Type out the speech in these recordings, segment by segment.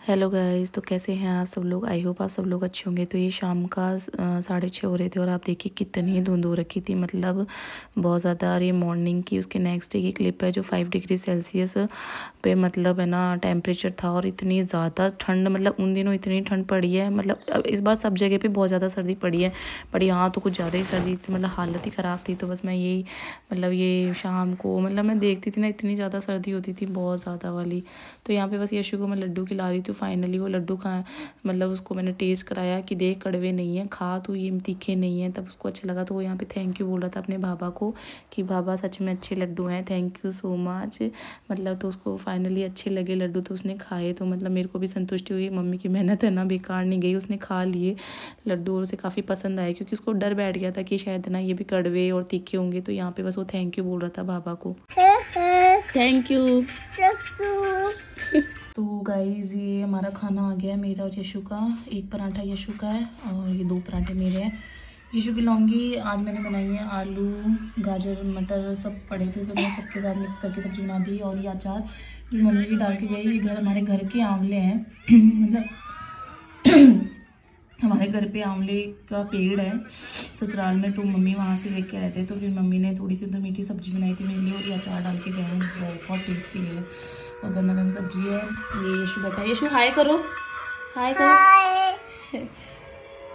Hello guys, तो कैसे हैं आप सब लोग। आई होप आप सब लोग अच्छे होंगे। तो ये शाम का 6:30 हो रहे थे और आप देखिए कितनी धुंध हो रखी थी, मतलब बहुत ज़्यादा। और ये मॉर्निंग की उसके नेक्स्ट डे की क्लिप है जो 5 डिग्री सेल्सियस पे मतलब है ना टेम्परेचर था। और इतनी ज़्यादा ठंड, मतलब उन दिनों इतनी ठंड पड़ी है, मतलब अब इस बार सब जगह पे बहुत ज़्यादा सर्दी पड़ी है, पर यहाँ तो कुछ ज़्यादा ही सर्दी थी, मतलब हालत ही ख़राब थी। तो बस मैं यही मतलब ये शाम को मतलब मैं देखती थी ना, इतनी ज़्यादा सर्दी होती थी, बहुत ज़्यादा वाली। तो यहाँ पे बस यशु को मैं लड्डू खिला रही थी। फाइनली वो लड्डू खा, मतलब उसको मैंने टेस्ट कराया कि देख कड़वे नहीं है, खा तो ये तीखे नहीं है। तब उसको अच्छा लगा, तो वो यहाँ पे थैंक यू बोल रहा था अपने बाबा को कि बाबा सच में अच्छे लड्डू हैं, थैंक यू सो मच। मतलब तो उसको फाइनली अच्छे लगे लड्डू, तो उसने खाए। तो मतलब मेरे को भी संतुष्टि हुई, मम्मी की मेहनत है ना बेकार नहीं गई, उसने खा लिए लड्डू और उसे काफ़ी पसंद आए, क्योंकि उसको डर बैठ गया था कि शायद ना ये भी कड़वे और तीखे होंगे। तो यहाँ पे बस वो थैंक यू बोल रहा था बाबा को, थैंक यू। तो गाइज ये हमारा खाना आ गया है, मेरा और यशु का। एक पराठा यशु का है और ये 2 पराठे मेरे हैं। यशु की लौंगी आज मैंने बनाई है, आलू गाजर मटर सब पड़े थे तो मैंने सबके साथ मिक्स करके सब्जी बना दी। और ये अचार जो मम्मी जी डाल के गई, ये हमारे घर के आंवले हैं मतलब हमारे घर पे आंवले का पेड़ है ससुराल में, तो मम्मी वहाँ से लेके आए थे। तो फिर मम्मी ने थोड़ी सी तो मीठी सब्जी बनाई थी मेरे लिए और ये अचार डाल के गए हैं, बहुत टेस्टी है और गर्मा गर्म सब्जी है। ये यशु बैठा है, यशु हाय करो, हाय करो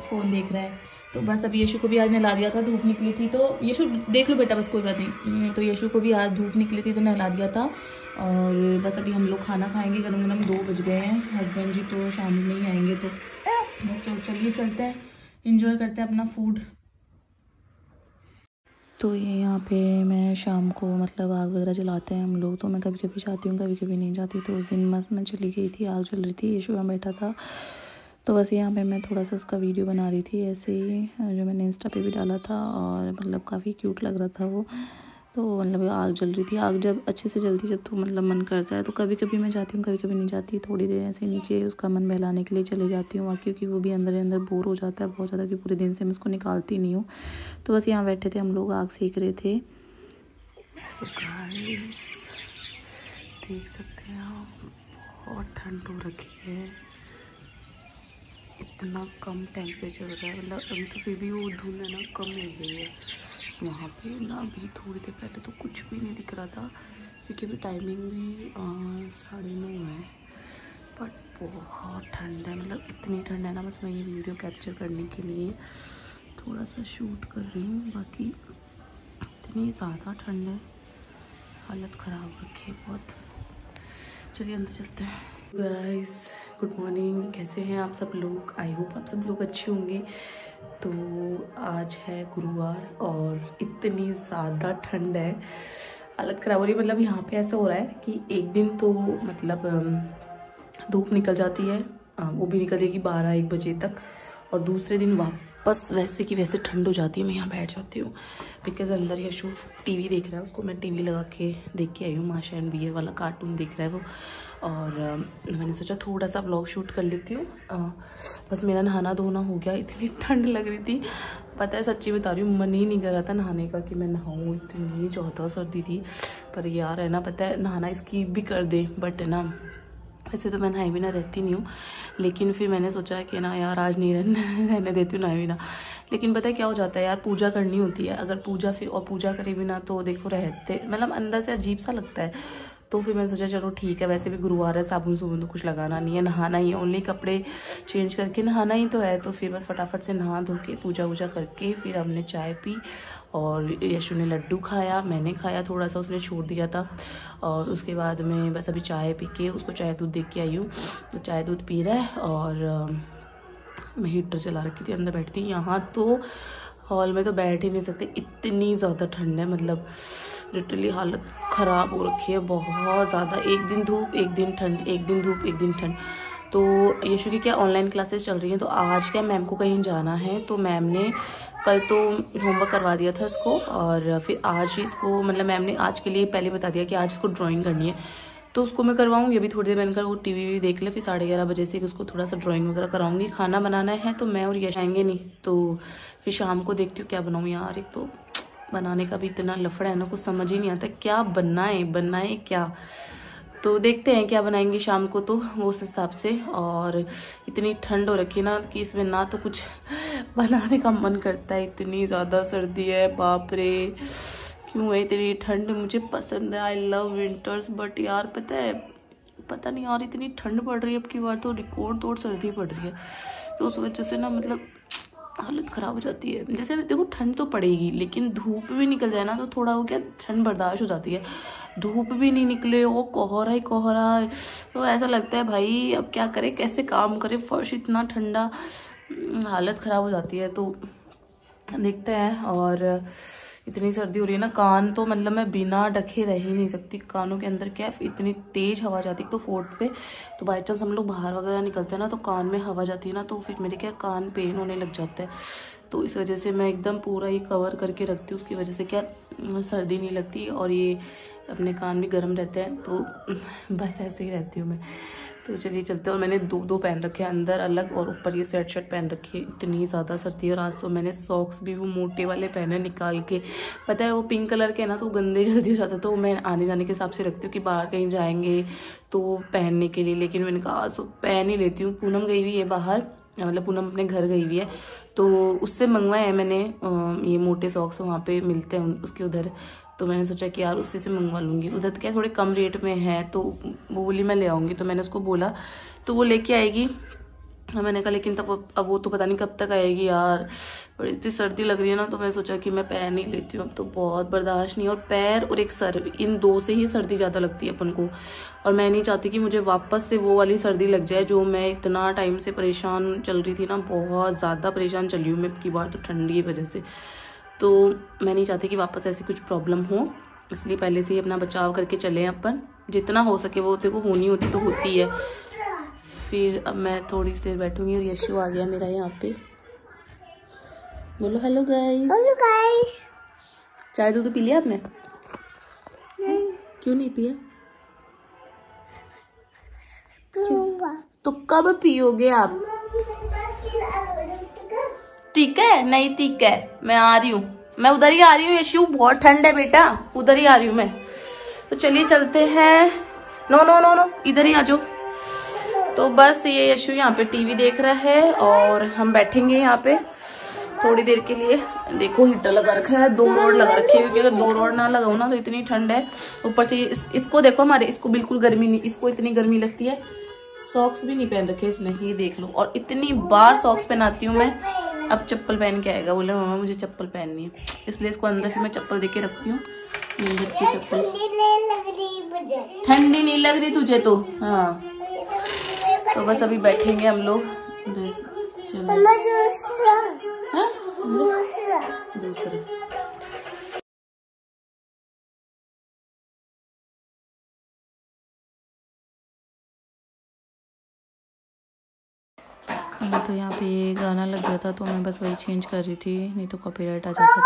फोन देख रहा है। तो बस अभी यशु को भी आज नहला दिया था, धूप निकली थी। तो यशु देख लो बेटा, बस कोई बात नहीं। तो यशु को भी आज धूप निकली थी तो नहला दिया था। और बस अभी हम लोग खाना खाएंगे गरम गरम, 2 बज गए हैं। हस्बैंड जी तो शाम में ही आएंगे, तो बस चलिए चलते हैं, इंजॉय करते हैं अपना फूड। तो ये यहाँ पे मैं शाम को मतलब आग वगैरह जलाते हैं हम लोग, तो मैं कभी कभी जाती हूँ कभी कभी नहीं जाती। तो उस दिन मस्त मैं चली गई थी, आग जल रही थी, यशु यहाँ बैठा था। तो बस यहाँ पे मैं थोड़ा सा उसका वीडियो बना रही थी ऐसे ही, जो मैंने इंस्टा पे भी डाला था। और मतलब काफ़ी क्यूट लग रहा था वो। तो मतलब आग जल रही थी, आग जब अच्छे से जलती जब तो मतलब मन करता है। तो कभी कभी मैं जाती हूँ कभी कभी नहीं जाती, थोड़ी देर ऐसे नीचे उसका मन बहलाने के लिए चली जाती हूँ वहाँ, क्योंकि वो भी अंदर अंदर बोर हो जाता है बहुत ज़्यादा, कि पूरे दिन से मैं उसको निकालती नहीं हूँ। तो बस यहाँ बैठे थे हम लोग, आग सेक रहे थे। देख सकते हैं आप, बहुत ठंड हो रखी है, इतना कम टेम्परेचर हो रहा है, मतलब अभी तो फिर भी वो धुंध है ना कम हो गई है वहाँ पे ना। अभी थोड़ी देर पहले तो कुछ भी नहीं दिख रहा था, क्योंकि अभी टाइमिंग भी 9:30 है, बट बहुत ठंड है, मतलब इतनी ठंड है ना। बस मैं ये वीडियो कैप्चर करने के लिए थोड़ा सा शूट कर रही हूँ, बाकी इतनी ज़्यादा ठंड है, हालत ख़राब रखी है बहुत। चलिए अंदर चलते हैं। गाइस गुड मॉर्निंग, कैसे हैं आप सब लोग। आई होप आप सब लोग अच्छे होंगे। तो आज है गुरुवार और इतनी ज़्यादा ठंड है, हालत ख़राब हो रही है। मतलब यहाँ पे ऐसा हो रहा है कि एक दिन तो मतलब धूप निकल जाती है, वो भी निकलेगी 12-1 बजे तक, और दूसरे दिन वापस वैसे की वैसे ठंड हो जाती है। मैं यहाँ बैठ जाती हूँ बिकॉज अंदर यशु टीवी देख रहा है, उसको मैं टीवी लगा के देख के आई हूँ, माशा एंड बियर वाला कार्टून देख रहा है वो। और मैंने सोचा थोड़ा सा व्लॉग शूट कर लेती हूँ। बस मेरा नहाना धोना हो गया, इतनी ठंड लग रही थी, पता है सच्ची बता रही हूँ, मन ही नहीं कर रहा था नहाने का कि मैं नहाऊँ, इतनी ज़्यादा सर्दी थी। पर यार है ना, पता है नहाना स्किप भी कर दे, बट है ना वैसे तो मैं नहाए बिना रहती नहीं हूँ, लेकिन फिर मैंने सोचा कि ना यार आज नहीं रहने देती हूँ नहाए बिना। लेकिन पता है क्या हो जाता है यार, पूजा करनी होती है, अगर पूजा फिर और पूजा करे बिना तो देखो रहते मतलब अंदर से अजीब सा लगता है। तो फिर मैंने सोचा चलो ठीक है, वैसे भी गुरुवार है, साबुन सुबुन तो कुछ लगाना नहीं है, नहाना ही है, ओनली कपड़े चेंज करके नहाना ही तो है। तो फिर बस फटाफट से नहा धो के पूजा वूजा करके फिर हमने चाय पी, और यशु ने लड्डू खाया, मैंने खाया थोड़ा सा, उसने छोड़ दिया था। और उसके बाद में बस अभी चाय पी के उसको चाय दूध दे के आई हूँ, तो चाय दूध पी रहा है। और मैं हीटर चला रखी थी, अंदर बैठती, यहाँ तो हॉल में तो बैठ ही नहीं सकते, इतनी ज़्यादा ठंड है, मतलब लिटरली हालत ख़राब हो रखी है बहुत ज़्यादा। एक दिन धूप एक दिन ठंड, एक दिन धूप एक दिन ठंड। तो यशु की क्या ऑनलाइन क्लासेस चल रही हैं, तो आज क्या मैम को कहीं जाना है, तो मैम ने कल तो होमवर्क करवा दिया था इसको, और फिर आज ही इसको मतलब मैम ने आज के लिए पहले बता दिया कि आज इसको ड्राइंग करनी है, तो उसको मैं करवाऊंगी। अभी थोड़ी देर मैंने कहा वो टीवी भी देख ले, फिर 11:30 बजे से उसको थोड़ा सा ड्राइंग वगैरह कराऊंगी। खाना बनाना है तो मैं और यश आएंगे नहीं, तो फिर शाम को देखती हूँ क्या बनाऊँ यार। एक तो बनाने का भी इतना लफड़ा है ना, कुछ समझ ही नहीं आता क्या बनाए क्या। तो देखते हैं क्या बनाएंगे शाम को, तो वो उस हिसाब से। और इतनी ठंड हो रखी है ना कि इसमें ना तो कुछ बनाने का मन करता है, इतनी ज़्यादा सर्दी है, बाप रे। क्यों है इतनी ठंड? मुझे पसंद है, आई लव विंटर्स, बट यार पता है, पता नहीं यार इतनी ठंड पड़ रही है अब की बार तो, रिकॉर्ड तोड़ सर्दी पड़ रही है। तो उस वजह से ना मतलब हालत ख़राब हो जाती है। जैसे देखो ठंड तो पड़ेगी, लेकिन धूप भी निकल जाए ना तो थोड़ा वो क्या ठंड बर्दाश्त हो जाती है। धूप भी नहीं निकले, वो कोहरा ही कोहरा, तो ऐसा लगता है भाई अब क्या करे, कैसे काम करे, फर्श इतना ठंडा, हालत ख़राब हो जाती है। तो देखते हैं। और इतनी सर्दी हो रही है ना, कान तो मतलब मैं बिना ढके रह ही नहीं सकती। कानों के अंदर क्या है, इतनी तेज हवा जाती है तो फोर्ट पे, तो बाई चांस हम लोग बाहर वगैरह निकलते हैं ना तो कान में हवा जाती है ना, तो फिर मेरे क्या कान पेन होने लग जाता है। तो इस वजह से मैं एकदम पूरा ये कवर करके रखती हूँ, उसकी वजह से क्या सर्दी नहीं लगती और ये अपने कान भी गर्म रहते हैं। तो बस ऐसे ही रहती हूँ मैं। तो चलिए चलते हैं। और मैंने दो पहन रखे हैं, अंदर अलग और ऊपर ये स्वेट शर्ट पहन रखी है। इतनी ज़्यादा सर्दी है। और आज तो मैंने सॉक्स भी वो मोटे वाले पहने निकाल के, पता है वो पिंक कलर के है ना, तो गंदे जल्दी हो जाता है। तो मैं आने जाने के हिसाब से रखती हूँ कि बाहर कहीं जाएंगे तो पहनने के लिए। लेकिन मैंने कहा आज तो पहन ही लेती हूँ। पूनम गई हुई है बाहर, मतलब पूनम अपने घर गई हुई है, तो उससे मंगवाए हैं मैंने ये मोटे सॉक्स, वहाँ पे मिलते हैं उसके उधर। तो मैंने सोचा कि यार उसी से मंगवा लूँगी, उधर तो क्या थोड़े कम रेट में है, तो वो बोली मैं ले आऊँगी। तो मैंने उसको बोला तो वो लेके आएगी। मैंने कहा लेकिन तब अब वो तो पता नहीं कब तक आएगी यार, और इतनी सर्दी लग रही है ना, तो मैंने सोचा कि मैं पहन ही लेती हूँ। अब तो बहुत बर्दाश्त नहीं। और पैर और एक सर, इन दो से ही सर्दी ज़्यादा लगती है अपन को। और मैं नहीं चाहती कि मुझे वापस से वो वाली सर्दी लग जाए जो मैं इतना टाइम से परेशान चल रही थी ना, बहुत ज़्यादा परेशान चली हूँ मैं अब की बार तो ठंडी की वजह से। तो मैं नहीं चाहती कि वापस ऐसी कुछ प्रॉब्लम हो, इसलिए पहले से ही अपना बचाव करके चलें अपन। जितना हो सके वो देखो होनी होती तो होती है। फिर अब मैं थोड़ी देर बैठूंगी। और यशु आ गया मेरा यहाँ पे। बोलो हेलो गाइस। Hello guys. चाय दूध पी लिया आपने? नहीं। क्यों नहीं पिया? क्यों? तो कब पियोगे आप? ठीक है, नहीं ठीक है, मैं आ रही हूँ, मैं उधर ही आ रही हूँ। यशु बहुत ठंड है बेटा, उधर ही आ रही हूँ मैं। तो चलिए चलते हैं। नो नो नो नो, इधर ही आ जाओ। तो बस ये यशु यहाँ पे टीवी देख रहा है और हम बैठेंगे यहाँ पे थोड़ी देर के लिए। देखो हीटर लगा रखा है, 2 रॉड लगा रखी है, क्योंकि अगर 2 रॉड ना लगाओ ना तो इतनी ठंड है। ऊपर से इसको देखो, हमारे इसको बिल्कुल गर्मी नहीं, इसको इतनी गर्मी लगती है। सॉक्स भी नहीं पहन रखे इसने, ये देख लो। और इतनी बार सॉक्स पहनाती हूँ मैं, अब चप्पल पहन के आएगा, बोले मामा मुझे चप्पल पहननी है, इसलिए इसको अंदर से मैं चप्पल देके रखती हूँ। नींदर की चप्पल। ठंडी नहीं लग रही तुझे तो? हाँ। तो बस अभी बैठेंगे हम लोग। दूसरा तो यहाँ पे ये गाना लग गया था, तो मैं बस वही चेंज कर रही थी, नहीं तो कॉपीराइट आ जाता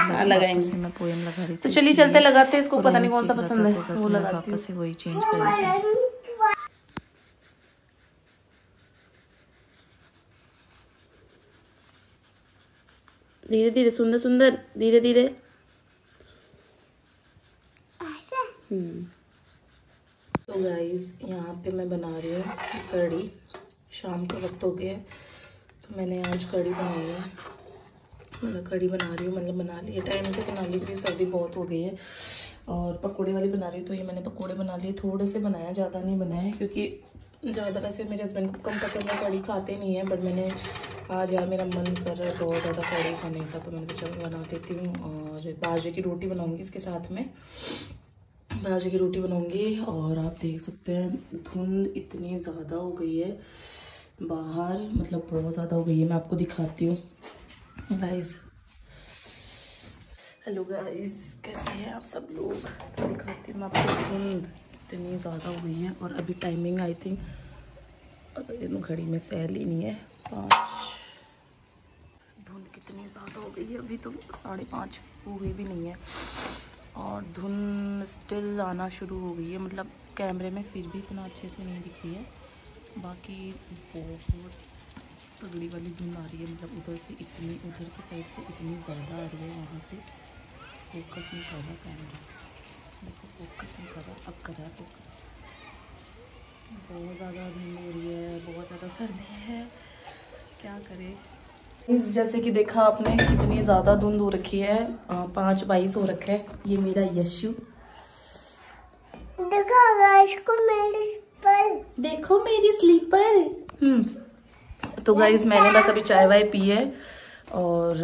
था। लगाएंगे, मैं पोएम लगा रही थी। तो चलिए चलते लगाते, इसको पता नहीं कौन सा पसंद है, वो लगाती हूँ। वापस से वही चेंज कर रही थी। धीरे धीरे, सुंदर सुंदर, धीरे धीरे। तो गाइस यहाँ पे मैं बना रही हूँ कढ़ी। शाम का वक्त हो गया है, तो मैंने आज कढ़ी बनाई है। मतलब कढ़ी बना रही हूँ, मतलब बना ली है, टाइम से बना ली क्योंकि सर्दी बहुत हो गई है। और पकोड़े वाली बना रही हूँ, तो ये मैंने पकोड़े बना लिए, थोड़े से बनाया, ज़्यादा नहीं बनाया, क्योंकि ज़्यादा वैसे मेरे हस्बैंड को कम पसंद है, कढ़ी खाते नहीं है। बट मैंने आज यार मेरा मन कर रहा है बहुत ज़्यादा कढ़ी खाने का, तो मैंने तो चलो बना देती हूँ। और बाजरे की रोटी बनाऊँगी इसके साथ में, बाजरे की रोटी बनाऊँगी। और आप देख सकते हैं धुंध इतनी ज़्यादा हो गई है बाहर, मतलब बहुत ज़्यादा हो गई है। मैं आपको दिखाती हूँ गाइस। हेलो गाइस, कैसे हैं आप सब लोग? तो दिखाती हूँ मैं आपको, धुंध इतनी ज़्यादा हो गई है। और अभी टाइमिंग आई थिंक, अगर घड़ी में सैल ही नहीं है, 5। धुंध कितनी ज़्यादा हो गई है, अभी तो 5:30 हो गई भी नहीं है। और धुंध स्टिल आना शुरू हो गई है, मतलब कैमरे में फिर भी इतना अच्छे से नहीं दिख रही है, बाकी बहुत तगड़ी वाली धुंध आ रही है। मतलब उधर से इतनी, उधर की साइड से इतनी ज़्यादा आ रही है, वहाँ से फोकस नहीं कर रहा कैमरा, देखो फोकस नहीं कर रहा, अब कर रहा है फोकस। बहुत ज़्यादा धुंध हो रही है, बहुत ज़्यादा सर्दी है, क्या करें। जैसे कि देखा आपने कितनी ज़्यादा धुंध हो रखी है, 5:22 हो रखे है। ये मेरा यशु, देखो मेरी स्लीपर। तो गाइज मैंने बस अभी चाय वाय पी है और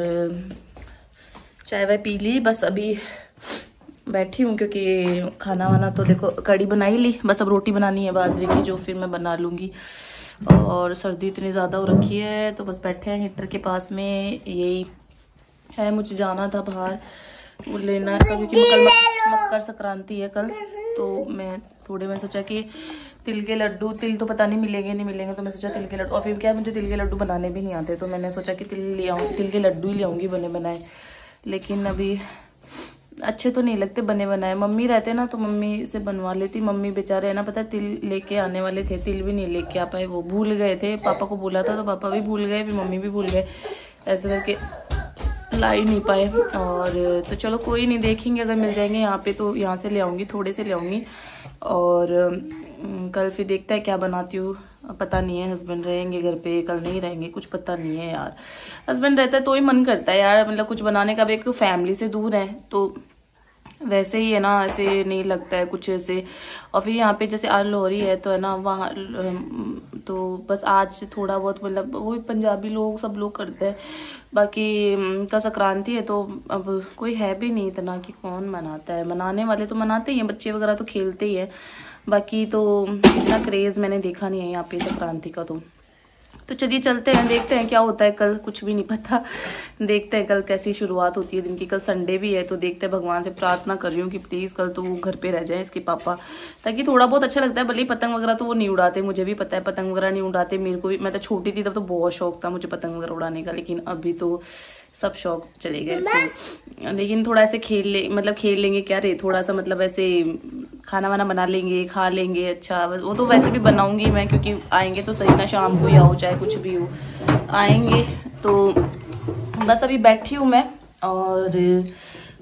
चाय वाय पी ली, बस अभी बैठी हूँ क्योंकि खाना वाना तो देखो कड़ी बना ही ली, बस अब रोटी बनानी है बाजरे की जो फिर मैं बना लूँगी। और सर्दी इतनी ज़्यादा हो रखी है तो बस बैठे हैं हीटर के पास में। यही है, मुझे जाना था बाहर वो लेना क्योंकि कल मकर संक्रांति है कल, तो मैं सोचा कि तिल के लड्डू, तिल तो पता नहीं मिलेंगे नहीं मिलेंगे, तो मैं सोचा तिल के लड्डू, और फिर क्या मुझे तिल के लड्डू बनाने भी नहीं आते, तो मैंने सोचा कि तिल के लड्डू ही ले आऊँगी बने बनाए। लेकिन अभी अच्छे तो नहीं लगते बने बनाए। मम्मी रहते ना तो मम्मी से बनवा लेती, मम्मी बेचारे है ना, पता है तिल लेके आने वाले थे, तिल भी नहीं लेके आ पाए, वो भूल गए थे। पापा को बोला था तो पापा भी भूल गए, फिर मम्मी भी भूल गए, ऐसे करके ला ही नहीं पाए। और तो चलो कोई नहीं, देखेंगे अगर मिल जाएंगे यहाँ पे तो यहाँ से ले आऊँगी, थोड़े से ले आऊँगी। और कल फिर देखता है क्या बनाती हूँ, पता नहीं है। हस्बैंड रहेंगे घर पे, कल नहीं रहेंगे, कुछ पता नहीं है यार। हस्बैंड रहता है तो ही मन करता है यार, मतलब कुछ बनाने का भी। एक तो फैमिली से दूर है तो वैसे ही है ना, ऐसे नहीं लगता है कुछ ऐसे। और फिर यहाँ पे जैसे आज लोहरी है तो है ना, वहाँ तो बस आज थोड़ा बहुत मतलब वो पंजाबी लोग सब लोग करते हैं, बाकी का संक्रांति है तो अब कोई है भी नहीं इतना कि कौन मनाता है। मनाने वाले तो मनाते ही हैं, बच्चे वगैरह तो खेलते ही हैं, बाकी तो इतना क्रेज मैंने देखा नहीं है यहाँ पे संक्रांति का। तो चलिए चलते हैं, देखते हैं क्या होता है कल, कुछ भी नहीं पता। देखते हैं कल कैसी शुरुआत होती है दिन की। कल संडे भी है तो देखते हैं, भगवान से प्रार्थना कर रही हूँ कि प्लीज़ कल तो वो घर पे रह जाए इसके पापा, ताकि थोड़ा बहुत अच्छा लगता है। भले ही पतंग वगैरह तो वो नहीं उड़ाते, मुझे भी पता है पतंग वगैरह नहीं उड़ाते, मेरे को भी, मैं तो छोटी थी तब तो बहुत शौक था मुझे पतंग वगैरह उड़ाने का, लेकिन अभी तो सब शौक चले गए। तो लेकिन थोड़ा ऐसे खेल लेंगे क्या रे, थोड़ा सा मतलब ऐसे खाना वाना बना लेंगे, खा लेंगे। अच्छा वो तो वैसे भी बनाऊंगी मैं, क्योंकि आएंगे तो सही ना, शाम को ही आओ चाहे कुछ भी हो, आएंगे तो। बस अभी बैठी हूँ मैं और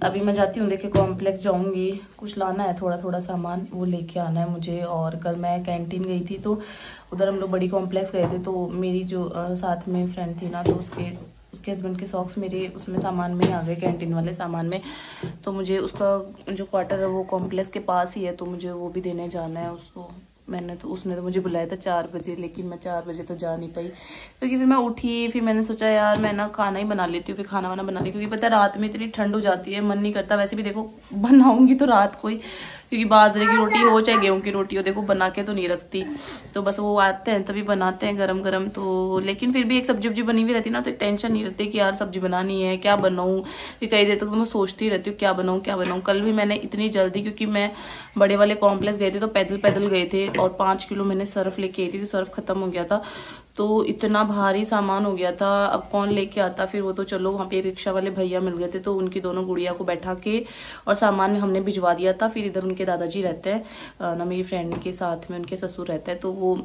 अभी मैं जाती हूँ, देखिए कॉम्प्लेक्स जाऊंगी, कुछ लाना है, थोड़ा थोड़ा सामान वो लेके आना है मुझे। और कल मैं कैंटीन गई थी तो उधर हम लोग बड़ी कॉम्प्लेक्स गए थे, तो मेरी जो साथ में फ्रेंड थी ना, तो उसके हस्बैंड के सॉक्स मेरे उसमें सामान में ही आ गए, कैंटीन वाले सामान में। तो मुझे उसका जो क्वार्टर है वो कॉम्प्लेक्स के पास ही है, तो मुझे वो भी देने जाना है उसको। उसने तो मुझे बुलाया था 4 बजे, लेकिन मैं 4 बजे तो जा नहीं पाई, क्योंकि फिर मैं उठी, फिर मैंने सोचा यार मैं ना खाना ही बना लेती हूँ, फिर खाना वाना बना ली, क्योंकि पता है रात में इतनी ठंड हो जाती है, मन नहीं करता। वैसे भी देखो बनाऊंगी तो रात को ही, क्योंकि बाजरे की रोटी हो चाहे गेहूं की रोटी हो, देखो बना के तो नहीं रखती, तो बस वो आते हैं तभी बनाते हैं गरम गरम। तो लेकिन फिर भी एक सब्जी वब्जी बनी हुई रहती ना, तो टेंशन नहीं रहती कि यार सब्जी बनानी है, क्या बनाऊं। फिर कई देर तक तो मैं सोचती रहती हूँ क्या बनाऊं क्या बनाऊं। कल भी मैंने इतनी जल्दी, क्योंकि मैं बड़े वाले कॉम्प्लेक्स गए थे तो पैदल पैदल गए थे, और 5 किलो मैंने सर्फ लेके आई थी, तो सर्फ खत्म हो गया था, तो इतना भारी सामान हो गया था, अब कौन लेके आता। फिर वो तो चलो वहाँ पे रिक्शा वाले भैया मिल गए थे, तो उनकी दोनों गुड़िया को बैठा के और सामान हमने भिजवा दिया था। फिर इधर उनके दादाजी रहते हैं ना, मेरी फ्रेंड के साथ में उनके ससुर रहते हैं, तो वो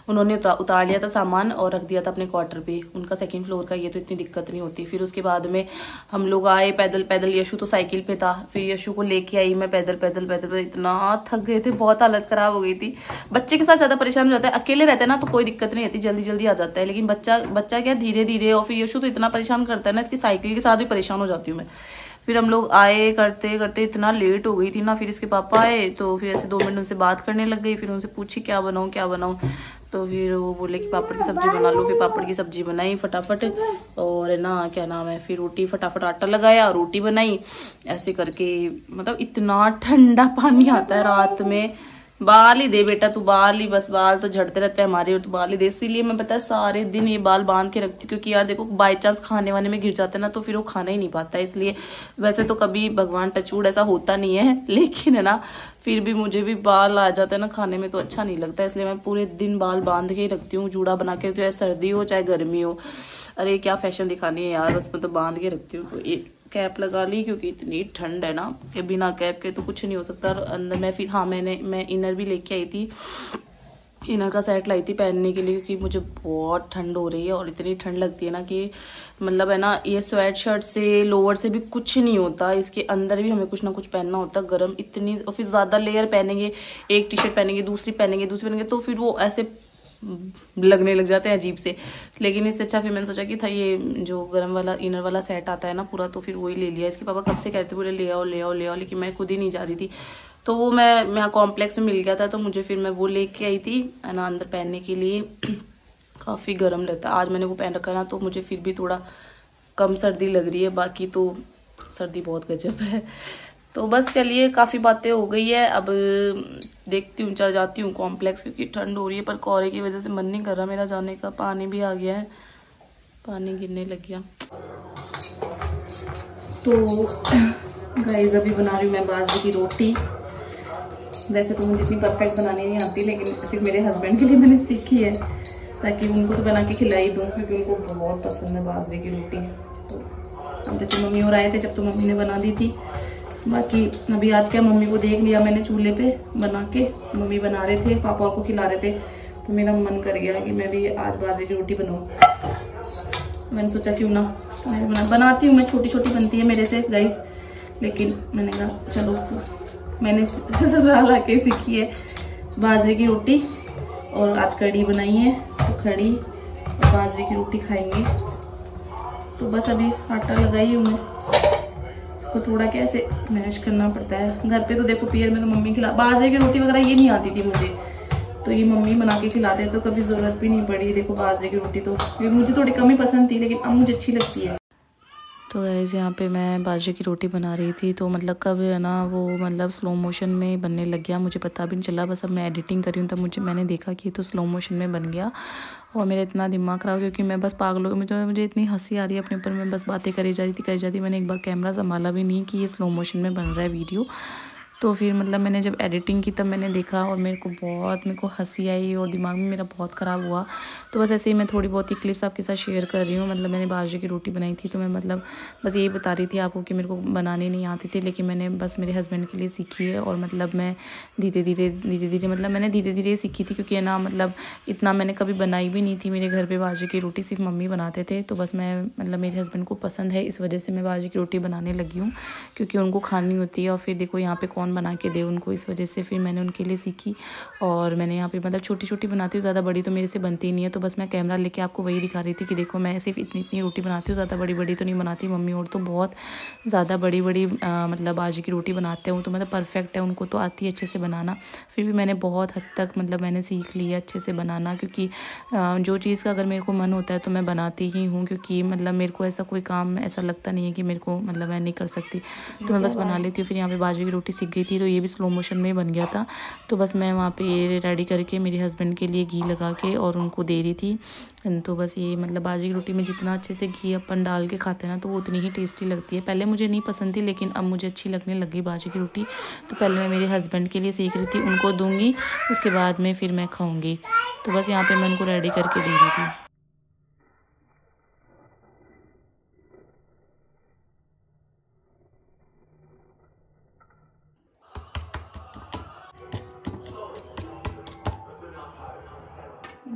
उन्होंने उतार लिया था सामान और रख दिया था अपने क्वार्टर पे, उनका 2nd फ्लोर का ये, तो इतनी दिक्कत नहीं होती। फिर उसके बाद में हम लोग आए पैदल पैदल, यशु तो साइकिल पे था, फिर यशु को लेके आई मैं पैदल पैदल पैदल, इतना थक गए थे, बहुत हालत खराब हो गई थी। बच्चे के साथ ज्यादा परेशान हो जाता है, अकेले रहते हैं ना तो कोई दिक्कत नहीं रहती, जल्दी जल्दी आ जाता है, लेकिन बच्चा क्या धीरे धीरे। और फिर यशु तो इतना परेशान करता है ना, इसकी साइकिल के साथ भी परेशान हो जाती हूँ मैं। फिर हम लोग आए करते करते इतना लेट हो गई थी ना, फिर इसके पापा आए तो फिर ऐसे 2 मिनट उनसे बात करने लग गई, फिर उनसे पूछी क्या बनाऊं क्या बनाऊं, तो फिर वो बोले कि पापड़ की सब्जी बना लो। फिर पापड़ की सब्जी बनाई फटाफट, और ना क्या नाम है, फिर रोटी फटाफट आटा लगाया, रोटी बनाई, ऐसे करके। मतलब इतना ठंडा पानी आता है रात में, बाल ही दे बेटा तू, बाल ही, बस बाल तो झड़ते रहते हैं हमारे, और तू बाल ही दे। इसीलिए मैं पता है सारे दिन ये बाल बांध के रखती हूँ, क्योंकि यार देखो बाई चांस खाने वाने में गिर जाते हैं ना, तो फिर वो खाना ही नहीं पाता है। इसलिए वैसे तो कभी भगवान टचवुड ऐसा होता नहीं है, लेकिन है ना फिर भी मुझे भी बाल आ जाता है ना खाने में, तो अच्छा नहीं लगता, इसलिए मैं पूरे दिन बाल बांध के ही रखती हूँ, जूड़ा बना के, चाहे सर्दी हो चाहे गर्मी हो। अरे क्या फैशन दिखानी है यार, बस मैं तो बांध के रखती हूँ। तो ये कैप लगा ली, क्योंकि इतनी ठंड है ना कि बिना कैप के तो कुछ नहीं हो सकता। और अंदर में फिर हाँ मैं इनर भी लेके आई थी, इनर का सेट लाई थी पहनने के लिए, क्योंकि मुझे बहुत ठंड हो रही है और इतनी ठंड लगती है ना कि मतलब है ना, ये स्वेट शर्ट से लोअर से भी कुछ नहीं होता, इसके अंदर भी हमें कुछ ना कुछ पहनना होता है। गर्म इतनी, और फिर ज़्यादा लेयर पहनेंगे, एक टी शर्ट पहनेंगे, दूसरी पहनेंगे, तो फिर वो ऐसे लगने लग जाते हैं अजीब से। लेकिन इससे अच्छा फिर मैंने सोचा कि था ये जो गर्म वाला इनर वाला सेट आता है ना पूरा, तो फिर वही ले लिया। इसके पापा कब से कहते बोले ले आओ ले आओ ले आओ, लेकिन मैं खुद ही नहीं जा रही थी। तो वो मैं यहाँ कॉम्प्लेक्स में मिल गया था, तो मुझे फिर मैं वो लेके आई थी है ना अंदर पहनने के लिए। काफ़ी गर्म रहता है। आज मैंने वो पहन रखा ना, तो मुझे फिर भी थोड़ा कम सर्दी लग रही है, बाकी तो सर्दी बहुत गजब है। तो बस चलिए, काफ़ी बातें हो गई है, अब देखती हूँ, चल जाती हूँ कॉम्प्लेक्स, क्योंकि ठंड हो रही है, पर कोहरे की वजह से मन नहीं कर रहा मेरा जाने का। पानी भी आ गया है, पानी गिरने लग गया। तो गाइस अभी बना रही हूँ मैं बाजरे की रोटी। वैसे तो मुझे इतनी परफेक्ट बनानी नहीं आती, लेकिन सिर्फ मेरे हस्बैंड के लिए मैंने सीखी है, ताकि उनको तो बना के खिलाई दूँ, क्योंकि उनको बहुत पसंद है बाजरे की रोटी। तो अब जैसे मम्मी और आए थे जब, तो मम्मी ने बना दी थी। बाकी अभी आज क्या, मम्मी को देख लिया मैंने चूल्हे पे बना के, मम्मी बना रहे थे, पापा को खिला रहे थे, तो मेरा मन कर गया कि मैं भी आज बाजरे की रोटी बनाऊँ। मैंने सोचा क्यों ना मैं बनाती हूँ, मैं छोटी छोटी बनती है मेरे से गाइस, लेकिन मैंने कहा चलो, मैंने ससुराल आके सीखी है बाजरे की रोटी। और आज कढ़ी बनाई है, तो कढ़ी और बाजरे की रोटी खाएंगे। तो बस अभी आटा लगाई हूँ मैं, इसको थोड़ा कैसे मैश करना पड़ता है। घर पे तो देखो पियर में तो मम्मी खिला, बाजरे की रोटी वगैरह ये नहीं आती थी मुझे, तो ये मम्मी बना के खिलाते हैं, तो कभी ज़रूरत भी नहीं पड़ी। देखो बाजरे की रोटी तो मुझे थोड़ी कम ही पसंद थी, लेकिन अब मुझे अच्छी लगती है। तो गाइस यहाँ पे मैं बाजरे की रोटी बना रही थी, तो मतलब कब है ना वो मतलब स्लो मोशन में बनने लग गया, मुझे पता भी नहीं चला। बस अब मैं एडिटिंग कर रही हूँ, तब मैंने देखा कि ये तो स्लो मोशन में बन गया, और मेरा इतना दिमाग खराब, क्योंकि मैं बस पागल हो गई। मुझे इतनी हंसी आ रही है अपने ऊपर, मैं बस बातें करी जा रही थी। मैंने एक बार कैमरा संभाला भी नहीं कि ये स्लो मोशन में बन रहा है वीडियो। तो फिर मतलब मैंने जब एडिटिंग की तब मैंने देखा, और मेरे को हंसी आई, और दिमाग में मेरा बहुत ख़राब हुआ। तो बस ऐसे ही मैं थोड़ी बहुत ही क्लिप्स आपके साथ शेयर कर रही हूँ। मतलब मैंने बाजरे की रोटी बनाई थी, तो मैं मतलब बस यही बता रही थी आपको कि मेरे को बनाने नहीं आती थी, लेकिन मैंने बस मेरे हस्बैंड के लिए सीखी है। और मतलब मैं धीरे धीरे मतलब मैंने धीरे धीरे सीखी थी, क्योंकि है ना मतलब इतना मैंने कभी बनाई भी नहीं थी। मेरे घर पे बाजरे की रोटी सिर्फ मम्मी बनाते थे, तो बस मैं मतलब मेरे हस्बैंड को पसंद है, इस वजह से मैं बाजरे की रोटी बनाने लगी हूँ, क्योंकि उनको खानी होती है। और फिर देखो यहाँ पे कौन बना के दे उनको, इस वजह से फिर मैंने उनके लिए सीखी। और मैंने यहाँ पे मतलब छोटी छोटी बनाती हूँ, ज़्यादा बड़ी तो मेरे से बनती ही नहीं है। तो बस मैं कैमरा लेके आपको वही दिखा रही थी कि देखो मैं सिर्फ इतनी रोटी बनाती हूँ, ज़्यादा बड़ी तो नहीं बनाती। मम्मी और तो बहुत ज़्यादा बड़ी मतलब बाजरे की रोटी बनाते हैं, तो मतलब परफेक्ट है, उनको तो आती है अच्छे से बनाना। फिर भी मैंने बहुत हद तक मतलब मैंने सीख लिया अच्छे से बनाना, क्योंकि जो चीज़ का अगर मेरे को मन होता है तो मैं बनाती ही हूँ, क्योंकि मतलब मेरे को ऐसा कोई काम ऐसा लगता नहीं है कि मेरे को मतलब मैं नहीं कर सकती, तो मैं बस बना लेती हूँ। फिर यहाँ पे बाजरे की रोटी सीख गई थी, तो ये भी स्लो मोशन में बन गया था। तो बस मैं वहाँ पे ये रेडी करके मेरे हस्बैंड के लिए घी लगा के और उनको दे रही थी। तो बस ये मतलब बाजरे की रोटी में जितना अच्छे से घी अपन डाल के खाते हैं ना, तो वो उतनी ही टेस्टी लगती है। पहले मुझे नहीं पसंद थी, लेकिन अब मुझे अच्छी लगने लगी बाजरे की रोटी। तो पहले मैं मेरे हस्बैंड के लिए सीख रही थी, उनको दूँगी, उसके बाद में फिर मैं खाऊँगी। तो बस यहाँ पर मैं उनको रेडी करके दे रही थी।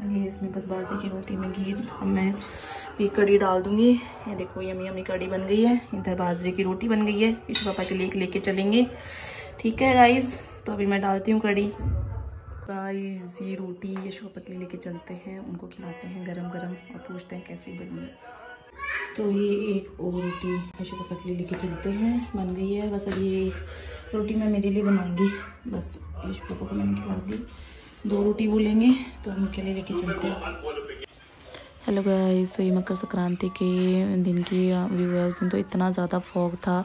ये इसमें बस बाजरे की रोटी में घी, अब मैं ये कढ़ी डाल दूँगी। ये देखो यमी यमी कढ़ी बन गई है, इधर बाजरे की रोटी बन गई है। इस पापा के लिए लेके चलेंगे, ठीक है गाइस। तो अभी मैं डालती हूँ कढ़ी। गाइस ये रोटी यशु पापा के लिए लेके चलते हैं, उनको खिलाते हैं गरम गरम और पूछते हैं कैसी बनी। तो ये एक और रोटी यशु पापा के लिए लेके चलते हैं, बन गई है। बस अभी ये रोटी मैं मेरे लिए बनाऊँगी, बस यशु पापा को मैंने खिला दी। 2 रोटी वो लेंगे, तो हम उनके लिए लेके चलते हैं। हेलो गाइस, तो ये मकर संक्रांति के दिन की व्यू है। उस दिन तो इतना ज़्यादा फॉग था,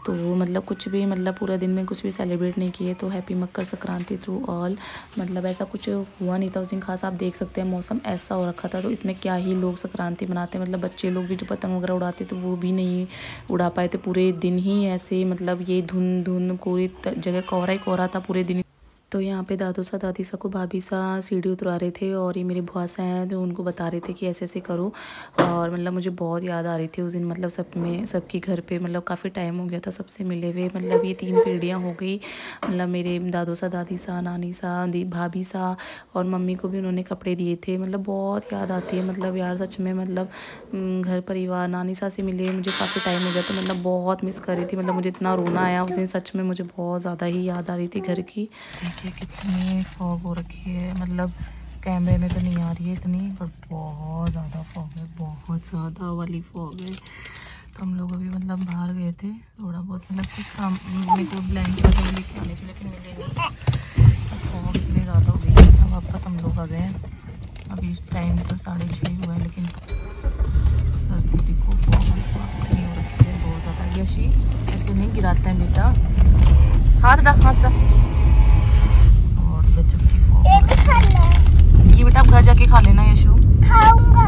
तो मतलब कुछ भी मतलब पूरा दिन में कुछ भी सेलिब्रेट नहीं किए। तो happy Makar Sankranti to all. मतलब ऐसा कुछ हुआ नहीं था उस दिन खास, आप देख सकते हैं मौसम ऐसा हो रखा था, तो इसमें क्या ही लोग संक्रांति मनाते हैं। मतलब बच्चे लोग भी जो पतंग वगैरह उड़ाते तो वो भी नहीं उड़ा पाए थे पूरे दिन ही ऐसे। मतलब ये धुन पूरी जगह कोहरा ही कोहरा था पूरे दिन। तो यहाँ पे दादू सा दादी सा को भाभी सा सीढ़ी उतरा रहे थे और ये मेरे बुआ सा हैं जो उनको बता रहे थे कि ऐसे ऐसे करो। और मतलब मुझे बहुत याद आ रही थी उस दिन, मतलब सबकी घर पे मतलब काफ़ी टाइम हो गया था सबसे मिले हुए। मतलब ये 3 पीढ़ियाँ हो गई, मतलब मेरे दादू सा दादी सा नानी सा भाभी सा और मम्मी को भी उन्होंने कपड़े दिए थे। मतलब बहुत याद आती है मतलब यार सच में, मतलब घर परिवार नानी सा से मिले मुझे काफ़ी टाइम हो गया, तो मतलब बहुत मिस कर रही थी। मतलब मुझे इतना रोना आया उस दिन, सच में मुझे बहुत ज़्यादा ही याद आ रही थी घर की। देखिए कितनी फॉग हो रखी है, मतलब कैमरे में तो नहीं आ रही है इतनी, पर बहुत ज़्यादा फॉग है, बहुत ज़्यादा वाली फॉग है। तो हम लोग अभी मतलब बाहर गए थे थोड़ा बहुत, मतलब कुछ काम मेरे को ब्लैंकेट वगैरह लेके आने थे लेकिन मिले नहीं, फॉग इतनी ज़्यादा हो गई। अब वापस हम लोग आ गए हैं, अभी टाइम तो 6:30 हुआ है, लेकिन सर्दी देखो फॉग नहीं हो रखी है बहुत ज़्यादा। यशी ऐसे नहीं गिराते हैं बेटा, हाथ रख हाथ रख। और गजब की फॉग ये बेटा आप घर जाके खा लेना यशु। खाऊंगा,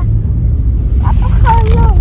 आप खा लो।